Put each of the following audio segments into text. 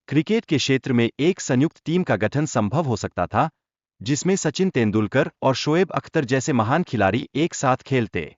Cricket के क्षेत्र में एक संयुक्त टीम का गठन संभव हो सकता था, जिसमें सचिन तेंदुलकर और शोएब अख्तर जैसे महान खिलाड़ी एक साथ खेलते।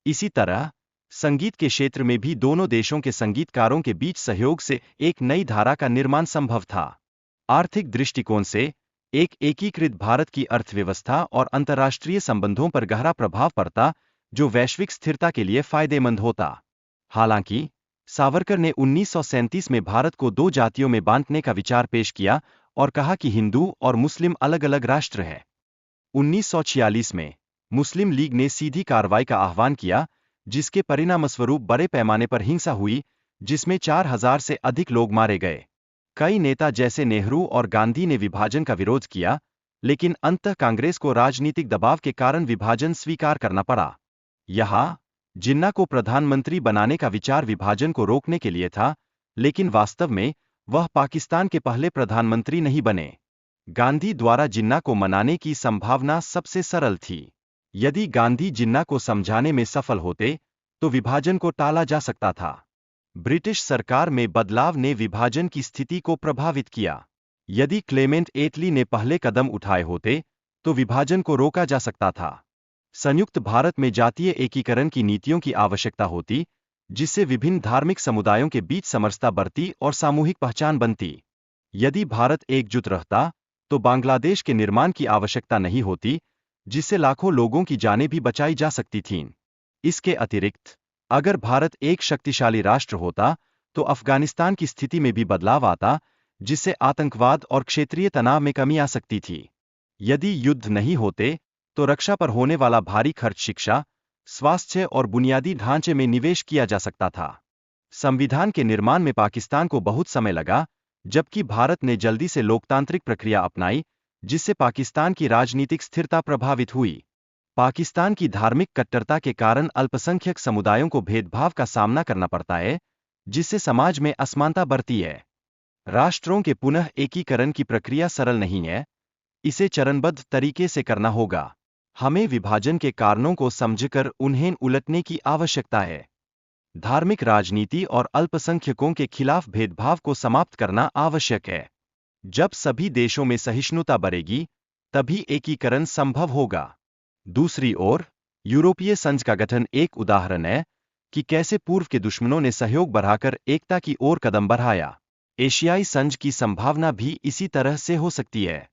इसी तरह संगीत के क्षेत्र में भी दोनों देशों के संगीतकारों के बीच सहयोग से एक नई धारा का निर्माण संभव था। आर्थिक दृष्टिकोण से एक एकीकृत भारत की अर्थव्यवस्था और अंतर्राष्ट्रीय संबंधों पर गहरा प्रभाव पड़ता, जो वैश्विक स्थिरता के लिए फायदेमंद होता। हालांकि सावरकर ने 1937 में भारत को दो जातियों में बांटने का विचार पेश किया और कहा कि हिंदू और मुस्लिम अलग अलग राष्ट्र हैं। 1946 में मुस्लिम लीग ने सीधी कार्रवाई का आह्वान किया, जिसके परिणामस्वरूप बड़े पैमाने पर हिंसा हुई, जिसमें 4000 से अधिक लोग मारे गए। कई नेता जैसे नेहरू और गांधी ने विभाजन का विरोध किया, लेकिन अंततः कांग्रेस को राजनीतिक दबाव के कारण विभाजन स्वीकार करना पड़ा। यहाँ जिन्ना को प्रधानमंत्री बनाने का विचार विभाजन को रोकने के लिए था, लेकिन वास्तव में वह पाकिस्तान के पहले प्रधानमंत्री नहीं बने। गांधी द्वारा जिन्ना को मनाने की संभावना सबसे सरल थी। यदि गांधी जिन्ना को समझाने में सफल होते, तो विभाजन को टाला जा सकता था। ब्रिटिश सरकार में बदलाव ने विभाजन की स्थिति को प्रभावित किया। यदि क्लेमेंट एटली ने पहले कदम उठाए होते, तो विभाजन को रोका जा सकता था। संयुक्त भारत में जातीय एकीकरण की नीतियों की आवश्यकता होती, जिससे विभिन्न धार्मिक समुदायों के बीच समरसता बढ़ती और सामूहिक पहचान बनती। यदि भारत एकजुट रहता, तो बांग्लादेश के निर्माण की आवश्यकता नहीं होती, जिससे लाखों लोगों की जानें भी बचाई जा सकती थीं। इसके अतिरिक्त अगर भारत एक शक्तिशाली राष्ट्र होता, तो अफगानिस्तान की स्थिति में भी बदलाव आता, जिससे आतंकवाद और क्षेत्रीय तनाव में कमी आ सकती थी। यदि युद्ध नहीं होते, तो रक्षा पर होने वाला भारी खर्च शिक्षा, स्वास्थ्य और बुनियादी ढांचे में निवेश किया जा सकता था। संविधान के निर्माण में पाकिस्तान को बहुत समय लगा, जबकि भारत ने जल्दी से लोकतांत्रिक प्रक्रिया अपनाई, जिससे पाकिस्तान की राजनीतिक स्थिरता प्रभावित हुई। पाकिस्तान की धार्मिक कट्टरता के कारण अल्पसंख्यक समुदायों को भेदभाव का सामना करना पड़ता है, जिससे समाज में असमानता बढ़ती है। राष्ट्रों के पुनः एकीकरण की प्रक्रिया सरल नहीं है, इसे चरणबद्ध तरीके से करना होगा। हमें विभाजन के कारणों को समझकर उन्हें उलटने की आवश्यकता है। धार्मिक राजनीति और अल्पसंख्यकों के खिलाफ भेदभाव को समाप्त करना आवश्यक है। जब सभी देशों में सहिष्णुता बढ़ेगी, तभी एकीकरण संभव होगा। दूसरी ओर, यूरोपीय संघ का गठन एक उदाहरण है कि कैसे पूर्व के दुश्मनों ने सहयोग बढ़ाकर एकता की ओर कदम बढ़ाया। एशियाई संघ की संभावना भी इसी तरह से हो सकती है।